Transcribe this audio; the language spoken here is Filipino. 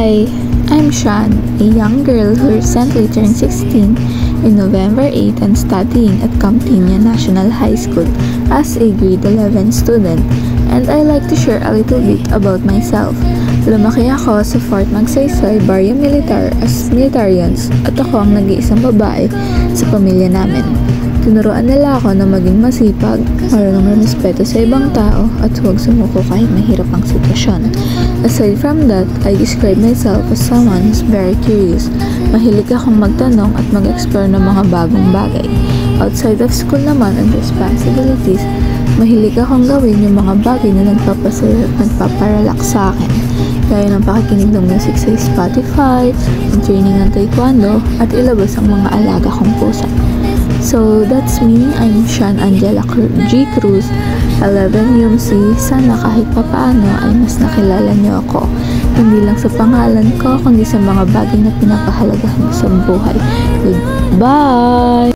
Hi, I'm Shan, a young girl who recently turned 16 in November 8 and studying at Campiña National High School as a grade 11 student, and I like to share a little bit about myself. Lumaki ako sa Fort Magsaysay, Barrio Militar as militarians at ako ang nag-iisang babae sa pamilya namin. Tinuruan nila ako na maging masipag, marunong respeto sa ibang tao at huwag sumuko kahit mahirap ang sitwasyon. Aside from that, I describe myself as someone who's very curious. Mahilig akong magtanong at mag-explore ng mga bagong bagay. Outside of school naman and responsibilities, mahilig akong gawin yung mga bagay na nagpapasaya at nagpaparelax sa akin. Gaya ng pakikinig ng music sa Spotify, training ng taekwondo, at ilabas ang mga alaga kong pusa. So that's me, I'm Shan Angela G. Cruz, 11 UMC. Sana kahit papaano ay mas nakilala niyo ako. Hindi lang sa pangalan ko, kundi sa mga bagay na pinapahalagahan sa buhay. Goodbye!